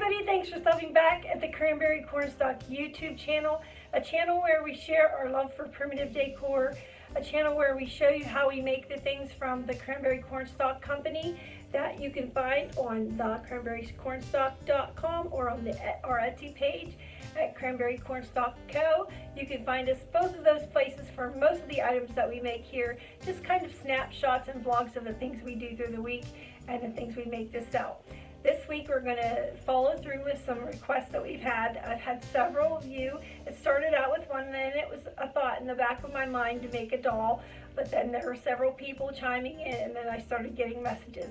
everybody, thanks for stopping back at the Cranberry Cornstalk YouTube channel, a channel where we share our love for primitive decor, a channel where we show you how we make the things from the Cranberry Cornstalk Company that you can find on the cranberrycornstalk.com or on our Etsy page at Cranberry Cornstalk Co. You can find us both of those places for most of the items that we make here, just kind of snapshots and vlogs of the things we do through the week and the things we make to sell. This week we're going to follow through with some requests that we've had. I've had several of you. It started out with one, and then it was a thought in the back of my mind to make a doll, but then there were several people chiming in, and then I started getting messages.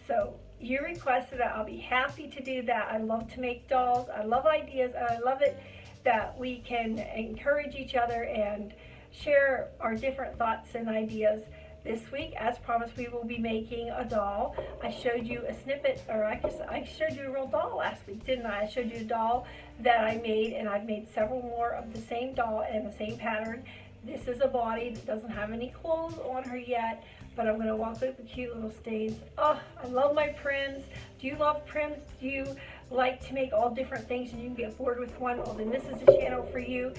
So you requested it. I'll be happy to do that. I love to make dolls. I love ideas, and I love it that we can encourage each other and share our different thoughts and ideas. This week, as promised, we will be making a doll. I showed you a snippet, or I showed you a real doll last week, didn't I? I showed you a doll that I made, and I've made several more of the same doll and the same pattern. This is a body that doesn't have any clothes on her yet, but I'm going to walk through the cute little stains. Oh, I love my prims. Do you love prims? Do you like to make all different things and you can get bored with one? Well, then this is the channel for you.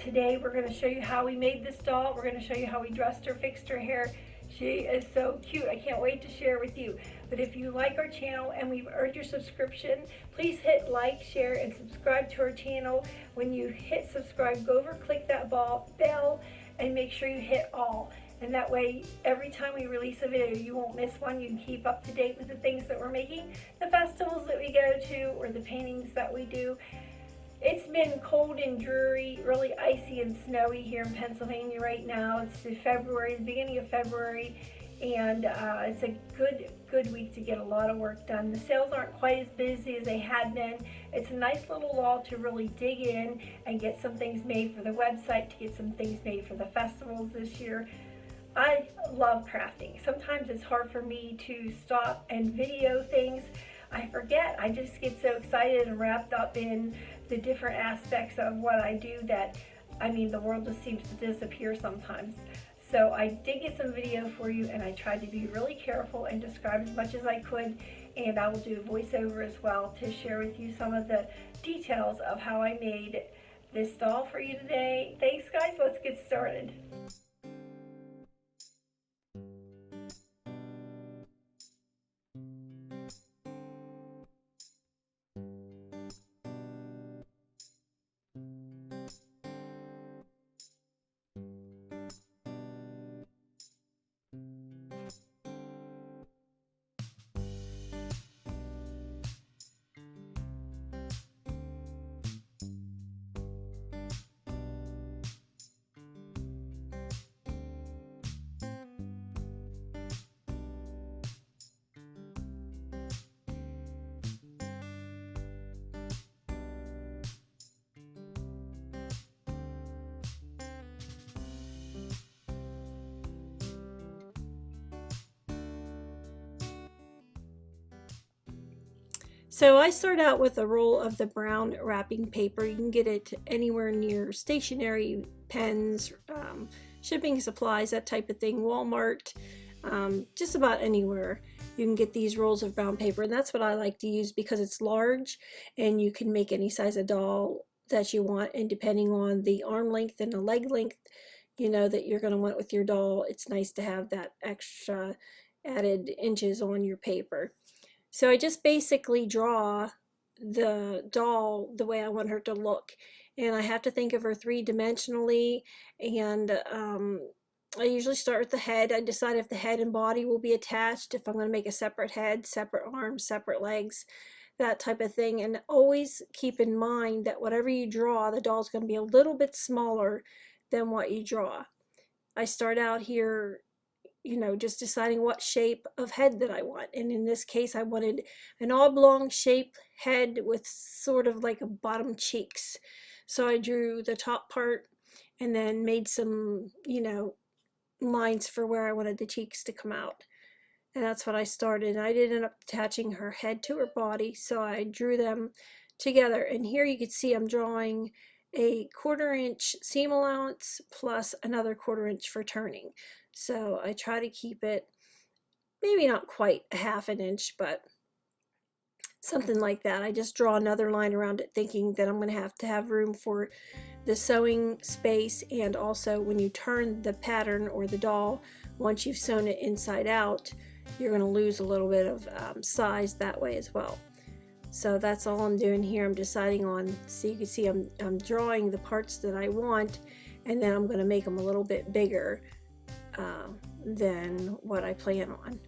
Today, we're going to show you how we made this doll. We're going to show you how we dressed her, fixed her hair. She is so cute. I can't wait to share with you. But if you like our channel and we've earned your subscription, please hit like, share, and subscribe to our channel. When you hit subscribe, go over, click that bell, and make sure you hit all. And that way, every time we release a video, you won't miss one. You can keep up to date with the things that we're making, the festivals that we go to, or the paintings that we do. It's been cold and dreary, really icy and snowy here in Pennsylvania right now. It's the beginning of February, and it's a good week to get a lot of work done. The sales aren't quite as busy as they had been. It's a nice little lull to really dig in and get some things made for the website, to get some things made for the festivals this year. I love crafting. Sometimes it's hard for me to stop and video things. I forget. I just get so excited and wrapped up in the different aspects of what I do that, I mean, the world just seems to disappear sometimes. So I did get some video for you, and I tried to be really careful and describe as much as I could, and I will do a voiceover as well to share with you some of the details of how I made this doll for you today. Thanks, guys. Let's get started. So I start out with a roll of the brown wrapping paper. You can get it anywhere near stationery, pens, shipping supplies, that type of thing, Walmart, just about anywhere. You can get these rolls of brown paper, and that's what I like to use because it's large and you can make any size of doll that you want, and depending on the arm length and the leg length, you know, that you're going to want with your doll, it's nice to have that extra added inches on your paper. So I just basically draw the doll the way I want her to look, and I have to think of her three-dimensionally, and I usually start with the head. I decide if the head and body will be attached, if I'm going to make a separate head, separate arms, separate legs, that type of thing. And always keep in mind that whatever you draw, the doll's going to be a little bit smaller than what you draw. I start out here, you know, just deciding what shape of head that I want. And in this case, I wanted an oblong shape head with sort of like a bottom cheeks. So I drew the top part and then made some, you know, lines for where I wanted the cheeks to come out. And that's what I started. I did end up attaching her head to her body, so I drew them together. And here you can see I'm drawing a 1/4 inch seam allowance plus another 1/4 inch for turning. So I try to keep it maybe not quite a 1/2 inch, but something like that. I just draw another line around it thinking that I'm going to have room for the sewing space, and also when you turn the pattern or the doll, once you've sewn it inside out, you're going to lose a little bit of size that way as well. So that's all I'm doing here. I'm deciding on, so you can see I'm drawing the parts that I want, and then I'm going to make them a little bit bigger than what I plan on.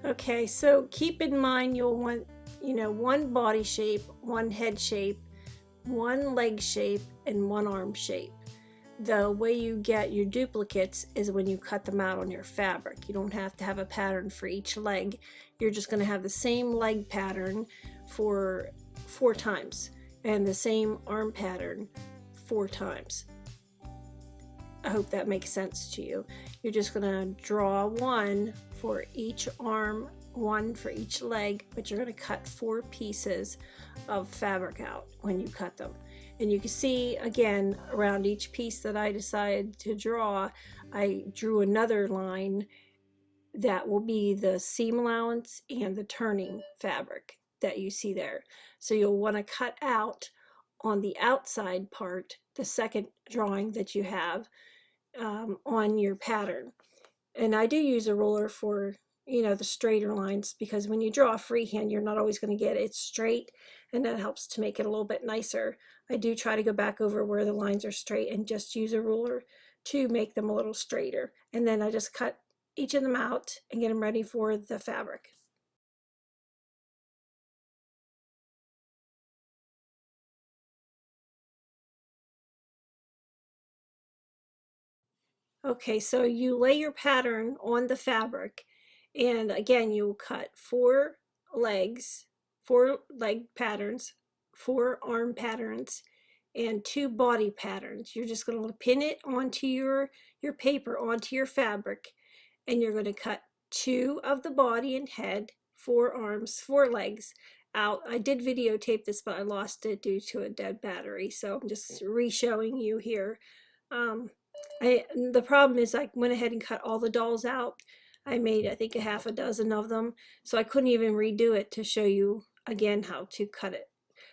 Okay, so keep in mind you'll want, one body shape, one head shape, one leg shape, and one arm shape. The way you get your duplicates is when you cut them out on your fabric. You don't have to have a pattern for each leg. You're just going to have the same leg pattern for 4 times and the same arm pattern 4 times. I hope that makes sense to you. You're just going to draw one for each arm, one for each leg, but you're going to cut 4 pieces of fabric out when you cut them. And you can see again around each piece that I decided to draw, I drew another line that will be the seam allowance and the turning fabric that you see there. So you'll want to cut out on the outside part, the second drawing that you have on your pattern. And I do use a ruler for the straighter lines, because when you draw freehand you're not always going to get it straight, and that helps to make it a little bit nicer. I do try to go back over where the lines are straight and just use a ruler to make them a little straighter, and then I just cut each of them out and get them ready for the fabric. Okay, so you lay your pattern on the fabric, and again you will cut 4 legs, 4 leg patterns, 4 arm patterns, and 2 body patterns. You're just going to pin it onto your paper, onto your fabric, and you're going to cut 2 of the body and head, 4 arms, 4 legs out. I did videotape this, but I lost it due to a dead battery, so I'm just re-showing you here. The problem is I went ahead and cut all the dolls out. I made, I think, a half a dozen of them, so I couldn't even redo it to show you again how to cut it.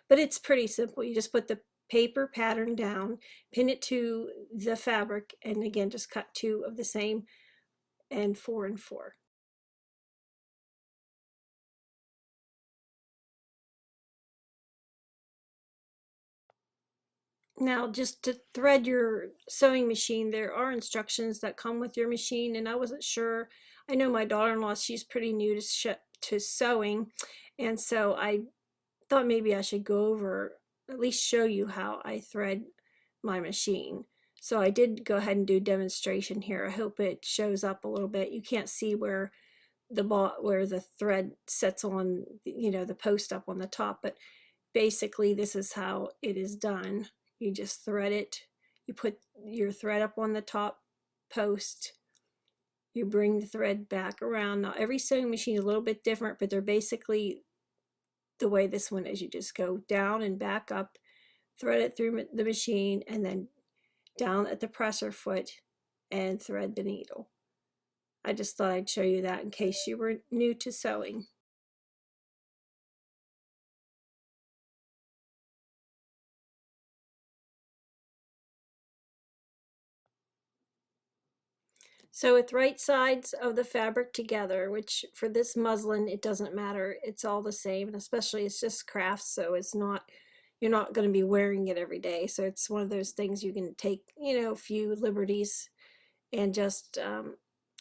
But it's pretty simple. You just put the paper pattern down, pin it to the fabric, and again just cut 2 of the same, and 4 and 4. Now, just to thread your sewing machine, there are instructions that come with your machine, and I wasn't sure. I know my daughter-in-law, she's pretty new to sewing, and so I thought maybe I should go over, at least show you how I thread my machine. So I did go ahead and do a demonstration here. I hope it shows up a little bit. You can't see where the thread sets on, the post up on the top, but basically this is how it is done. You just thread it, you put your thread up on the top post, you bring the thread back around. Now every sewing machine is a little bit different, but they're basically the way this one is. You just go down and back up, thread it through the machine, and then down at the presser foot, and thread the needle. I just thought I'd show you that in case you were new to sewing. So with right sides of the fabric together, which for this muslin, it doesn't matter. It's all the same, and especially it's just crafts, so it's not, you're not going to be wearing it every day. So it's one of those things you can take, a few liberties and just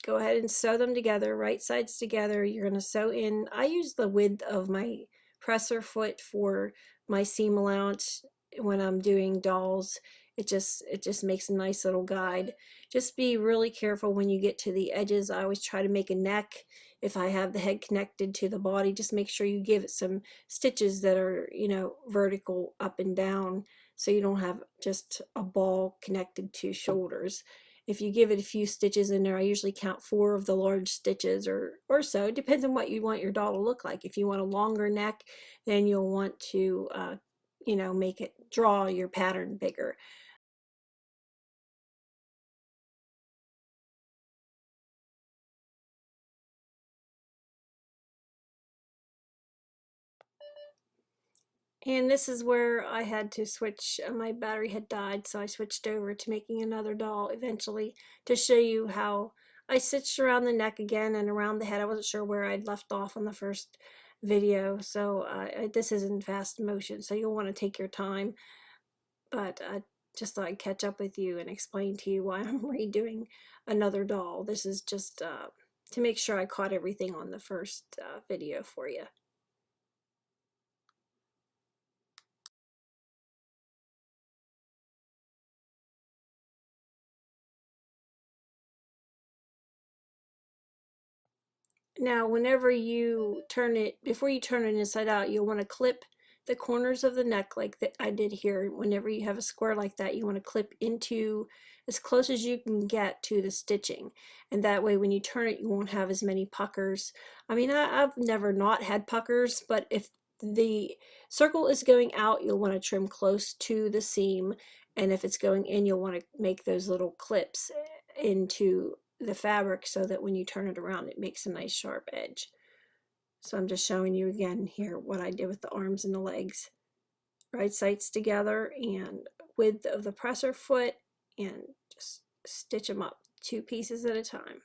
go ahead and sew them together, right sides together. You're going to sew in, I use the width of my presser foot for my seam allowance when I'm doing dolls. It just makes a nice little guide. Just be really careful when you get to the edges. I always try to make a neck. If I have the head connected to the body, just make sure you give it some stitches that are, vertical up and down, so you don't have just a ball connected to shoulders. If you give it a few stitches in there, I usually count 4 of the large stitches or so. It depends on what you want your doll to look like. If you want a longer neck, then you'll want to, make it, draw your pattern bigger. And this is where I had to switch, my battery had died, so I switched over to making another doll eventually to show you how I stitched around the neck again and around the head. I wasn't sure where I'd left off on the first video, so this is in fast motion, so you'll want to take your time, but I just thought I'd catch up with you and explain to you why I'm redoing another doll. This is just to make sure I caught everything on the first video for you. Now, whenever you turn it, before you turn it inside out, you'll want to clip the corners of the neck like that I did here. Whenever you have a square like that, you want to clip into as close as you can get to the stitching. And that way, when you turn it, you won't have as many puckers. I mean, I've never not had puckers, but if the circle is going out, you'll want to trim close to the seam. And if it's going in, you'll want to make those little clips into the fabric so that when you turn it around, it makes a nice sharp edge. So I'm just showing you again here what I did with the arms and the legs. Right sides together and width of the presser foot, and just stitch them up 2 pieces at a time.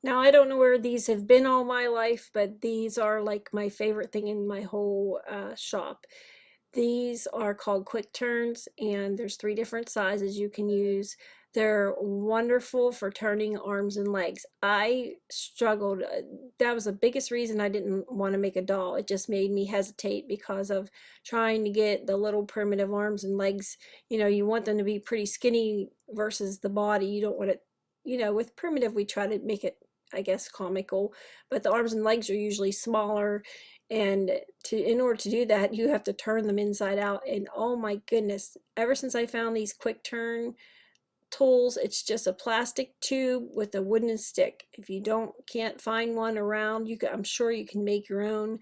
Now, I don't know where these have been all my life, but these are like my favorite thing in my whole shop. These are called quick turns, and there's 3 different sizes you can use. They're wonderful for turning arms and legs. I struggled. That was the biggest reason I didn't want to make a doll. It just made me hesitate because of trying to get the little primitive arms and legs. You know, you want them to be pretty skinny versus the body. You don't want it, you know, with primitive, we try to make it, I guess, comical, but the arms and legs are usually smaller, and in order to do that, you have to turn them inside out. And oh my goodness, ever since I found these quick turn tools, it's just a plastic tube with a wooden stick. If you can't find one around, I'm sure you can make your own.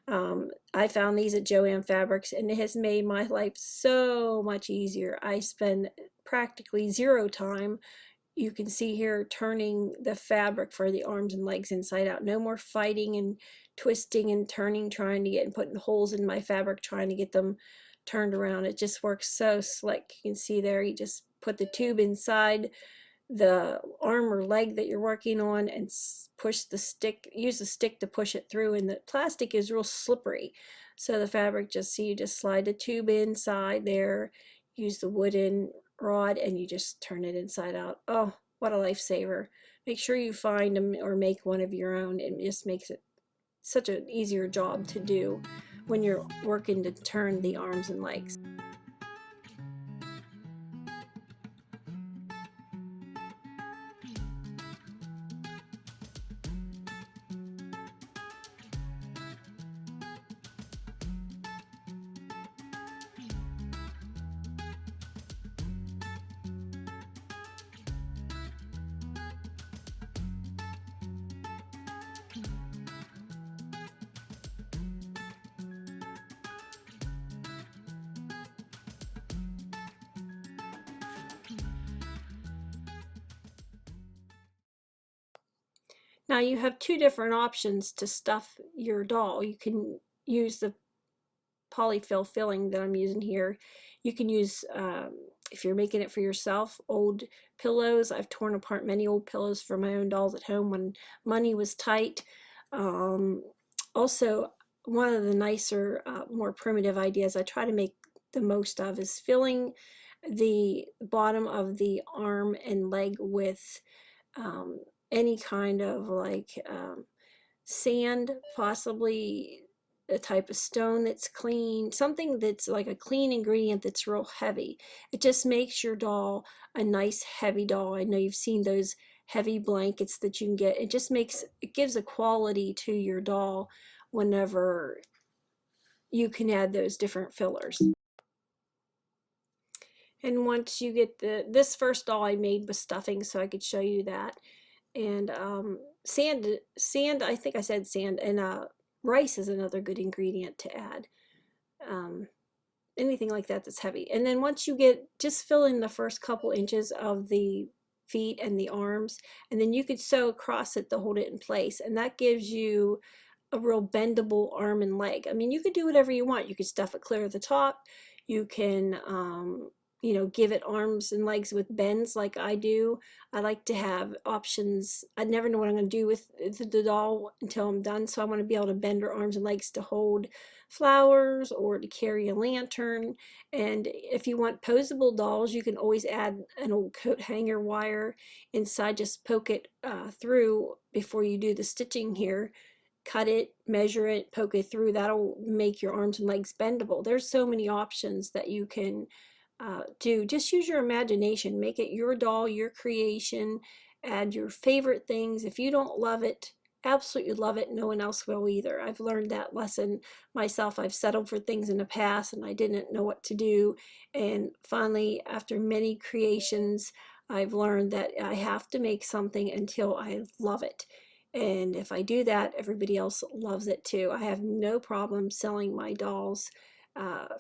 I found these at Joann Fabrics, and it has made my life so much easier. I spend practically zero time. You can see here turning the fabric for the arms and legs inside out. No more fighting and twisting and turning, trying to get and putting holes in my fabric, trying to get them turned around. It just works so slick. You can see there, you just put the tube inside the arm or leg that you're working on and push the stick, use the stick to push it through, and the plastic is real slippery. So the fabric, just see, you just slide the tube inside there, use the wooden rod, and you just turn it inside out. Oh, what a lifesaver. Make sure you find them or make one of your own. It just makes it such an easier job to do when you're working to turn the arms and legs. Now you have 2 different options to stuff your doll. You can use the polyfill filling that I'm using here. You can use, if you're making it for yourself, old pillows. I've torn apart many old pillows for my own dolls at home when money was tight. Um, Also, one of the nicer, more primitive ideas I try to make the most of is filling the bottom of the arm and leg with um, any kind of like sand, possibly a type of stone that's clean, something that's like a clean ingredient that's real heavy. It just makes your doll a nice heavy doll. I know you've seen those heavy blankets that you can get. It gives a quality to your doll whenever you can add those different fillers. And once you get this first doll I made with stuffing, so I could show you that. And sand, I think I said sand, and rice is another good ingredient to add. Um, Anything like that that's heavy. And then once you just fill in the first couple inches of the feet and the arms, and then you could sew across it to hold it in place, and that gives you a real bendable arm and leg. I mean, you could do whatever you want. You could stuff it clear at the top. You can, you know, give it arms and legs with bends like I do. I like to have options. I never know what I'm going to do with the doll until I'm done, so I want to be able to bend her arms and legs to hold flowers or to carry a lantern. And if you want posable dolls, you can always add an old coat hanger wire inside. Just poke it through before you do the stitching here. Cut it, measure it, poke it through. That'll make your arms and legs bendable. There's so many options that you can do. Just use your imagination. Make it your doll, your creation. Add your favorite things. If you don't love it, absolutely love it, no one else will either. I've learned that lesson myself. I've settled for things in the past and I didn't know what to do. And finally, after many creations, I've learned that I have to make something until I love it. And if I do that, everybody else loves it too. I have no problem selling my dolls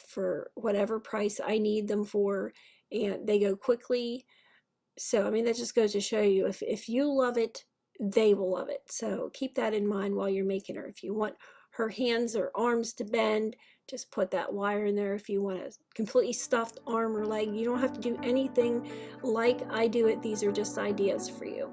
for whatever price I need them for, and they go quickly. So, I mean, that just goes to show you, if you love it, they will love it. So keep that in mind while you're making her. If you want her hands or arms to bend, just put that wire in there. If you want a completely stuffed arm or leg, you don't have to do anything like I do it. These are just ideas for you.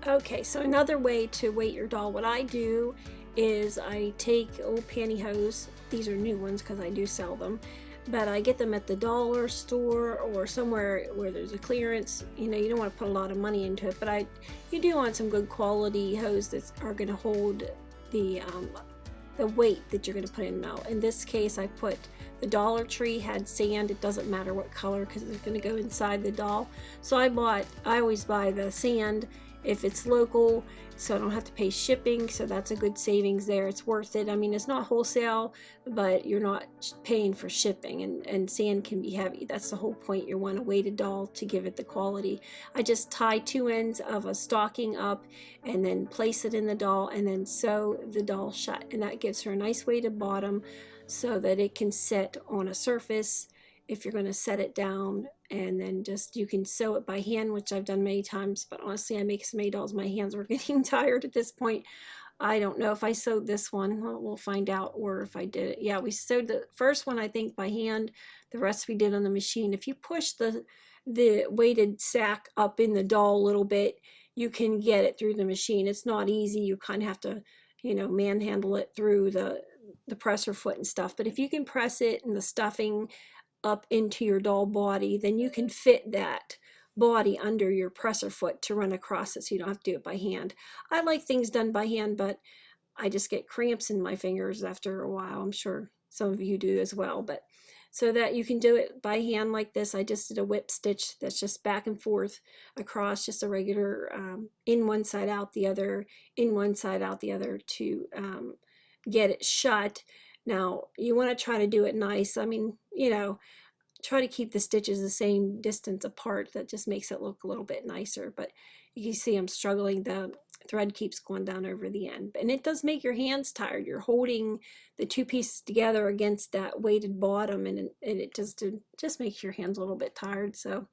Okay, so another way to weight your doll, what I do is I take old pantyhose. These are new ones because I do sell them, but I get them at the dollar store or somewhere where there's a clearance. You know, you don't want to put a lot of money into it, but you do want some good quality hose that are going to hold the weight that you're going to put in. Now in this case I put, the Dollar Tree had sand. It doesn't matter what color because it's going to go inside the doll. So I always buy the sand if it's local, so I don't have to pay shipping, so that's a good savings there. It's worth it. I mean, it's not wholesale, but you're not paying for shipping, and sand can be heavy. That's the whole point. You want a weighted doll to give it the quality. I just tie two ends of a stocking up and then place it in the doll and then sew the doll shut, and that gives her a nice weighted bottom so that it can sit on a surface if you're going to set it down. And then just, you can sew it by hand, which I've done many times, but honestly I make so many dolls my hands were getting tired at this point. I don't know if I sewed this one. We'll find out, or if I did it. Yeah, we sewed the first one I think by hand, the rest we did on the machine. If you push the weighted sack up in the doll a little bit, you can get it through the machine. It's not easy. You kind of have to, you know, manhandle it through the presser foot and stuff. But if you can press it and the stuffing up into your doll body, then you can fit that body under your presser foot to run across it, so you don't have to do it by hand. I like things done by hand, but I just get cramps in my fingers after a while. I'm sure some of you do as well. But so that you can do it by hand like this, I just did a whip stitch that's just back and forth across, just a regular in one side out the other, in one side out the other, to get it shut. Now you want to try to do it nice. I mean, you know, try to keep the stitches the same distance apart. That just makes it look a little bit nicer. But you can see I'm struggling. The thread keeps going down over the end, and it does make your hands tired. You're holding the two pieces together against that weighted bottom, and it just makes your hands a little bit tired. So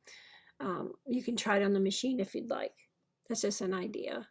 you can try it on the machine if you'd like. That's just an idea.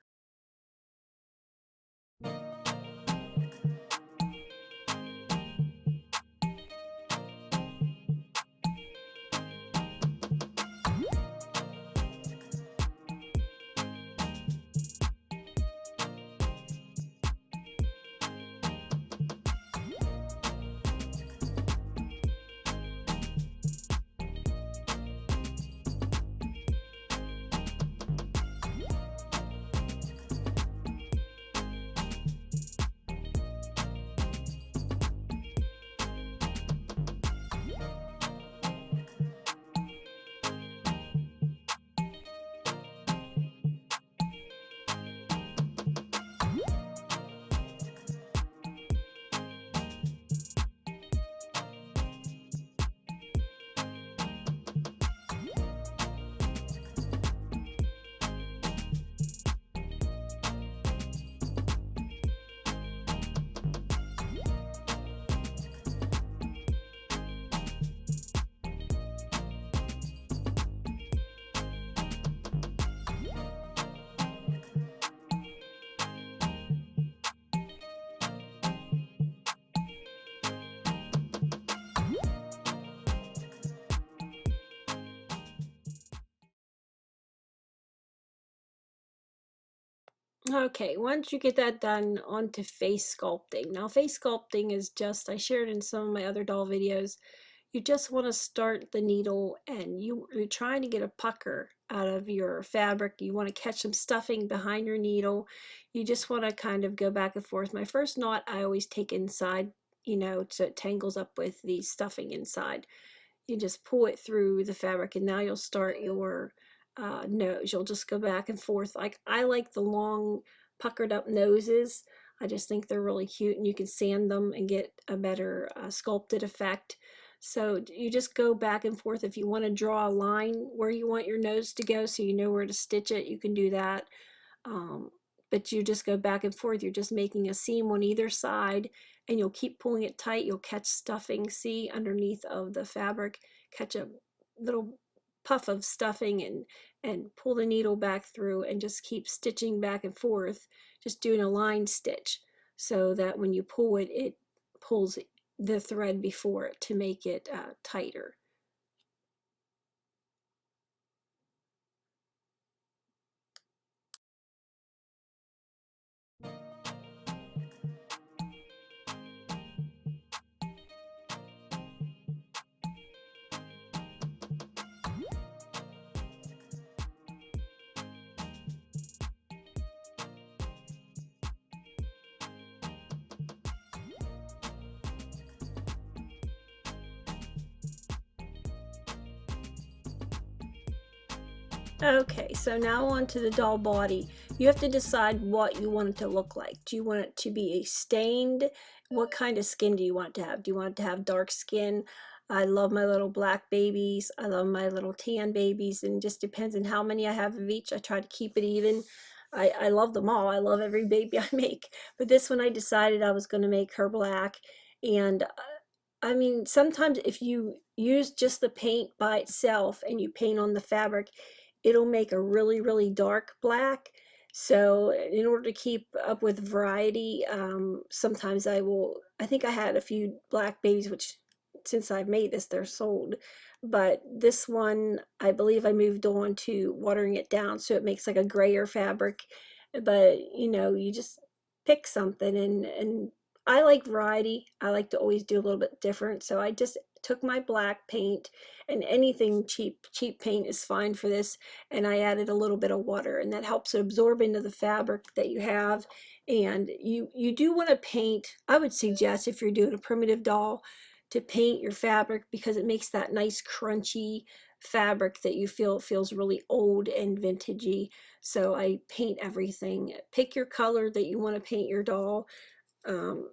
Okay, once you get that done, on to face sculpting. Now, face sculpting is just, I shared in some of my other doll videos, you just want to start the needle and you're trying to get a pucker out of your fabric. You want to catch some stuffing behind your needle. You just want to kind of go back and forth. My first knot I always take inside, you know, so it tangles up with the stuffing inside. You just pull it through the fabric, and now you'll start your nose. You'll just go back and forth. Like, I like the long puckered up noses. I just think they're really cute, and you can sand them and get a better sculpted effect. So you just go back and forth. If you want to draw a line where you want your nose to go so you know where to stitch it, you can do that. Um, but you just go back and forth. You're just making a seam on either side, and you'll keep pulling it tight. You'll catch stuffing, see, underneath of the fabric, catch a little puff of stuffing, and pull the needle back through and just keep stitching back and forth, just doing a line stitch, so that when you pull it, it pulls the thread before it to make it tighter. Okay, so now on to the doll body. You have to decide what you want it to look like. Do you want it to be stained? What kind of skin do you want it to have? Do you want it to have dark skin? I love my little black babies. I love my little tan babies, and it just depends on how many I have of each. I try to keep it even. I love them all. I love every baby I make. But this one I decided I was going to make her black. And I mean, sometimes if you use just the paint by itself and you paint on the fabric, it'll make a really, really dark black. So in order to keep up with variety, sometimes I think I had a few black babies, which since I've made this, they're sold. But this one, I believe I moved on to watering it down so it makes like a grayer fabric. But you know, you just pick something, and I like variety. I like to always do a little bit different. So I just took my black paint, and anything cheap paint is fine for this, and I added a little bit of water, and that helps it absorb into the fabric that you have. And you do want to paint. I would suggest, if you're doing a primitive doll, to paint your fabric, because it makes that nice crunchy fabric that you feel feels really old and vintagey. So I paint everything. Pick your color that you want to paint your doll, um,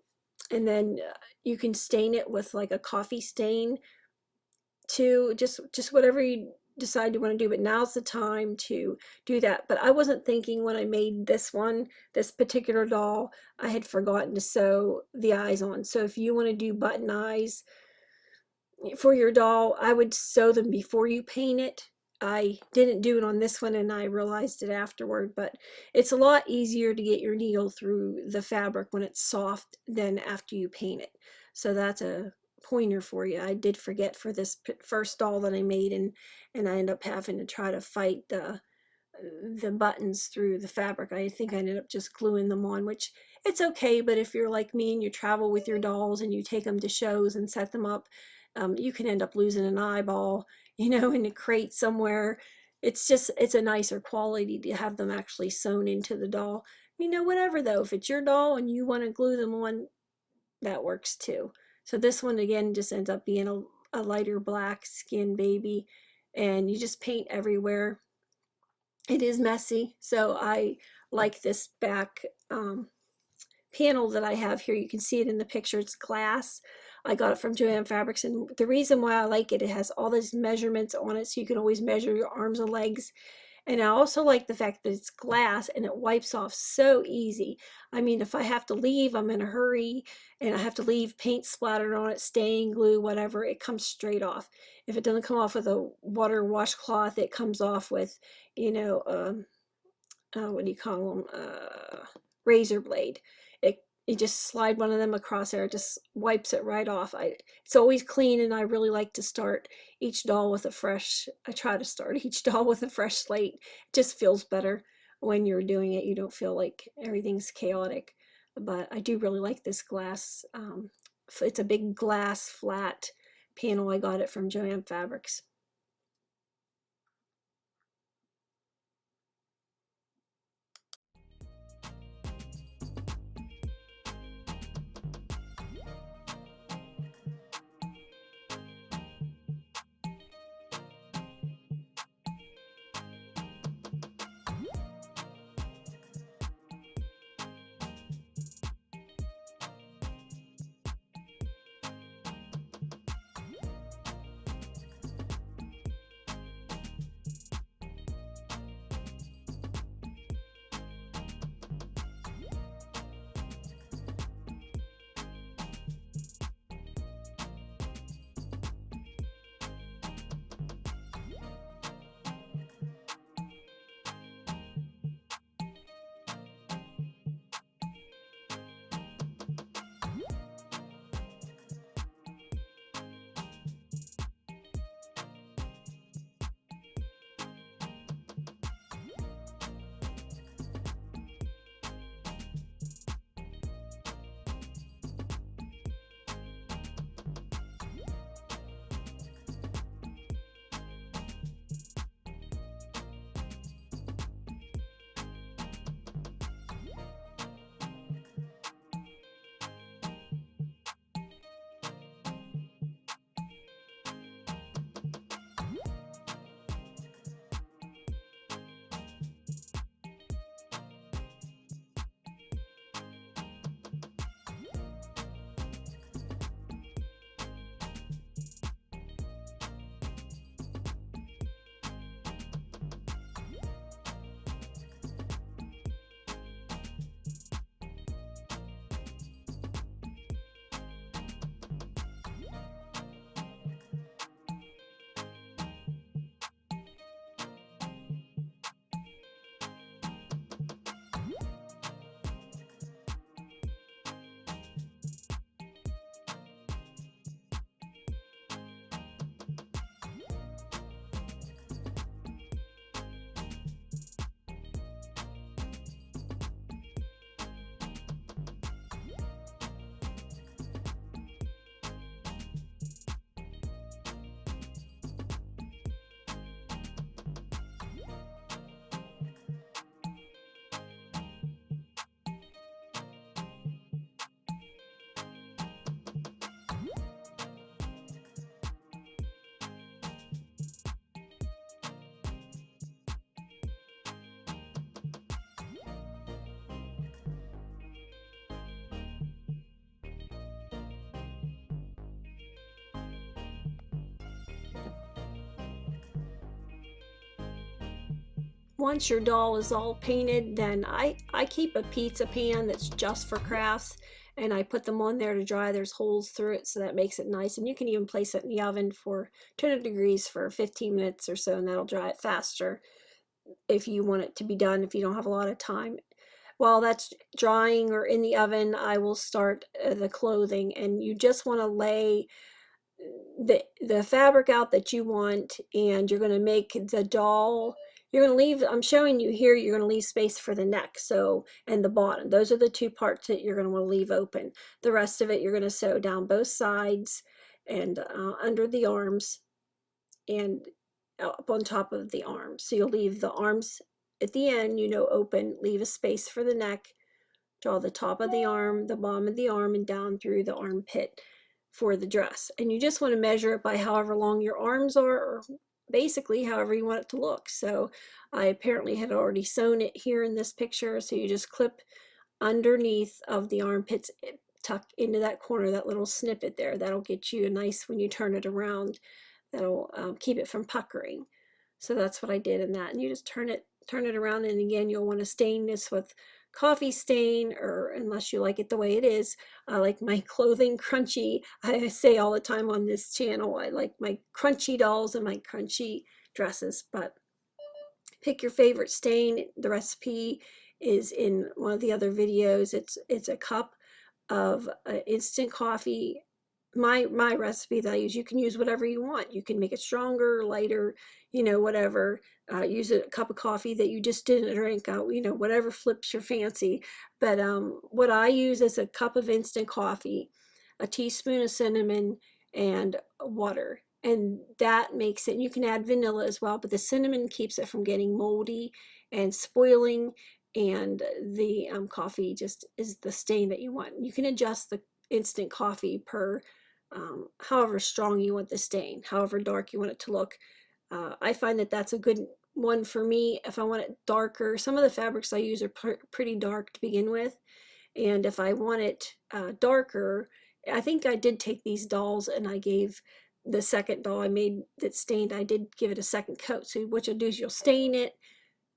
and then you can stain it with like a coffee stain too. Just whatever you decide you want to do, but now's the time to do that. But I wasn't thinking when I made this particular doll, I had forgotten to sew the eyes on. So if you want to do button eyes for your doll, I would sew them before you paint it. I didn't do it on this one, and I realized it afterward, but it's a lot easier to get your needle through the fabric when it's soft than after you paint it. So that's a pointer for you. I did forget for this first doll that I made, and I ended up having to try to fight the buttons through the fabric. I think I ended up just gluing them on, which it's okay, but if you're like me and you travel with your dolls and you take them to shows and set them up, you can end up losing an eyeball, you know, in a crate somewhere. It's a nicer quality to have them actually sewn into the doll. You know, whatever though, if it's your doll and you want to glue them on, that works too. So this one again just ends up being a lighter black skin baby, and you just paint everywhere. It is messy, so I like this back panel that I have here. You can see it in the picture. It's glass. I got it from Joann Fabrics, and the reason why I like it, it has all these measurements on it, so you can always measure your arms and legs. And I also like the fact that it's glass and it wipes off so easy. I mean, if I have to leave, I'm in a hurry, and I have to leave paint splattered on it, staying glue, whatever, it comes straight off. If it doesn't come off with a water washcloth, it comes off with, you know, what do you call them? Razor blade. You just slide one of them across there, it just wipes it right off. It's always clean, and I really like to start each doll with a fresh, I try to start each doll with a fresh slate. It just feels better when you're doing it. You don't feel like everything's chaotic. But I do really like this glass. It's a big glass flat panel. I got it from Joann Fabrics. once your doll is all painted, then I keep a pizza pan that's just for crafts, and I put them on there to dry. There's holes through it, so that makes it nice. And you can even place it in the oven for 200 degrees for 15 minutes or so, and that'll dry it faster if you want it to be done, if you don't have a lot of time. While that's drying or in the oven, I will start the clothing, and you just want to lay the fabric out that you want, and you're going to make the doll. You're going to leave, I'm showing you here, you're going to leave space for the neck, so, and the bottom. Those are the two parts that you're going to want to leave open. The rest of it you're going to sew down both sides and under the arms and up on top of the arms. So you'll leave the arms at the end, open, leave a space for the neck, draw the top of the arm, the bottom of the arm, and down through the armpit for the dress. And you just want to measure it by however long your arms are, or basically however you want it to look. So I apparently had already sewn it here in this picture, so you just clip underneath of the armpits, tuck into that corner, that little snippet there. That'll get you a nice, when you turn it around, that'll keep it from puckering. So that's what I did in that. And you just turn it around, and again, you'll want to stain this with coffee stain, or unless you like it the way it is. I like my clothing crunchy. I say all the time on this channel, I like my crunchy dolls and my crunchy dresses, but pick your favorite stain. The recipe is in one of the other videos. It's a cup of instant coffee. My recipe that I use, you can use whatever you want. You can make it stronger, lighter, whatever. Use a cup of coffee that you just didn't drink, whatever flips your fancy. But what I use is a cup of instant coffee, a teaspoon of cinnamon, and water. And that makes it, and you can add vanilla as well, but the cinnamon keeps it from getting moldy and spoiling, and the coffee just is the stain that you want. You can adjust the instant coffee per however strong you want the stain, however dark you want it to look. I find that that's a good one for me. If I want it darker, some of the fabrics I use are pretty dark to begin with, and if I want it darker, I think I did take these dolls and I gave the second doll I made that stained, I did give it a second coat. So what you'll do is you'll stain it,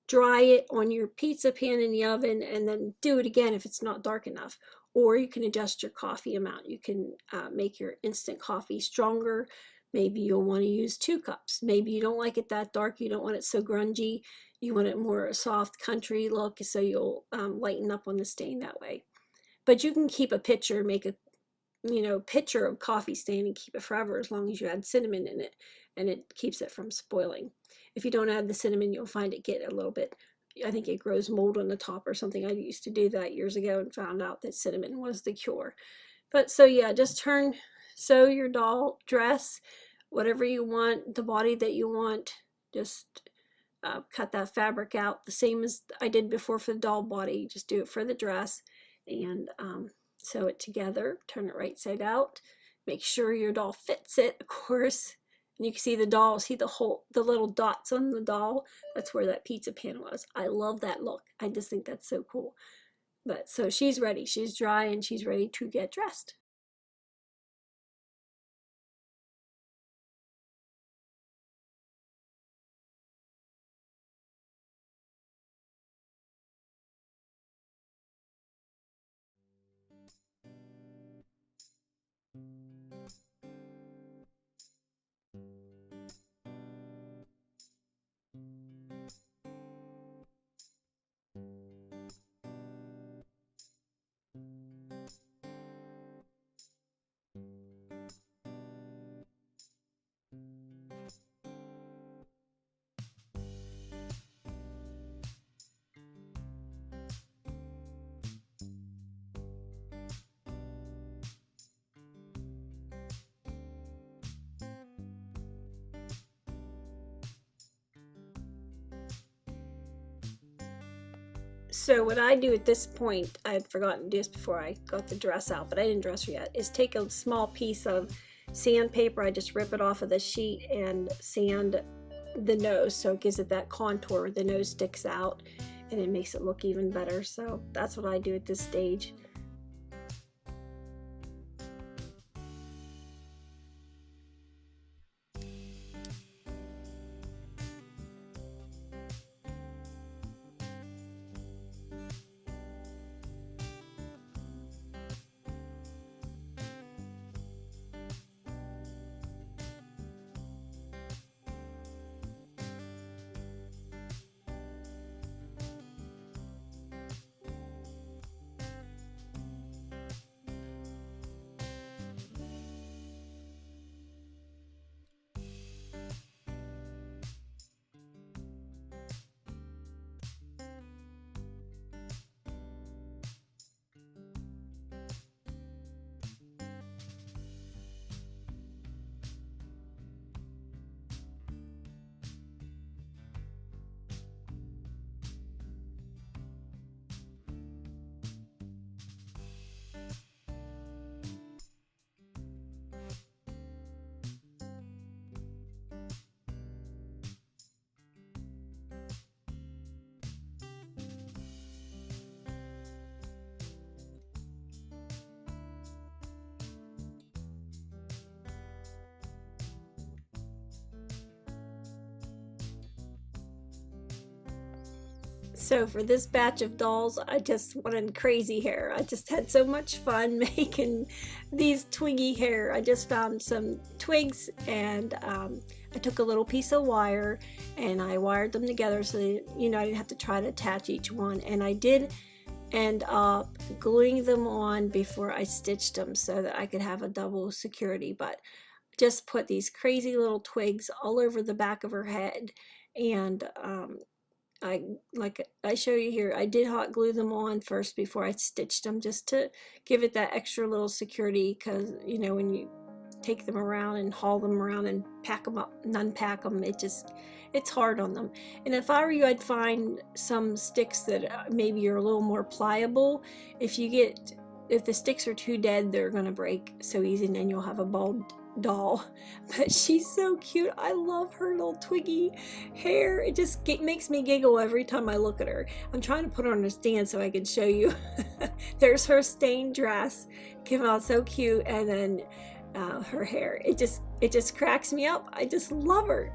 dry it on your pizza pan in the oven, and then do it again if it's not dark enough. Or you can adjust your coffee amount. You can make your instant coffee stronger. Maybe you'll want to use 2 cups. Maybe you don't like it that dark. You don't want it so grungy. You want it more a soft country look, so you'll lighten up on the stain that way. But you can keep a pitcher, make a pitcher of coffee stain, and keep it forever as long as you add cinnamon in it, and it keeps it from spoiling. If you don't add the cinnamon, you'll find it get a little bit, I think it grows mold on the top or something. I used to do that years ago and found out that cinnamon was the cure. But so yeah, just sew your doll dress, whatever you want, the body that you want. Just cut that fabric out the same as I did before for the doll body. Just do it for the dress, and sew it together, turn it right side out. Make sure your doll fits it, of course. And you can see the doll, see the little dots on the doll? That's where that pizza pan was. I love that look. I just think that's so cool. But so she's ready. She's dry and she's ready to get dressed. So what I do at this point, I had forgotten to do this before I got the dress out, but I didn't dress her yet, is take a small piece of sandpaper. I just rip it off of the sheet and sand the nose, so it gives it that contour. The nose sticks out and it makes it look even better. So that's what I do at this stage. So for this batch of dolls, I just wanted crazy hair. I just had so much fun making these twiggy hair. I just found some twigs, and I took a little piece of wire and I wired them together so that, I didn't have to try to attach each one. And I did end up gluing them on before I stitched them so that I could have a double security, but just put these crazy little twigs all over the back of her head. And like I show you here, I did hot glue them on first before I stitched them, just to give it that extra little security, because when you take them around and haul them around and pack them up and unpack them, it's hard on them. And if I were you, I'd find some sticks that maybe are a little more pliable. If the sticks are too dead, they're gonna break so easy, and then you'll have a bald doll. But she's so cute. I love her little twiggy hair. It just makes me giggle every time I look at her. I'm trying to put her on a stand so I can show you. There's her stained dress, came out so cute, and then her hair. It just cracks me up. I just love her.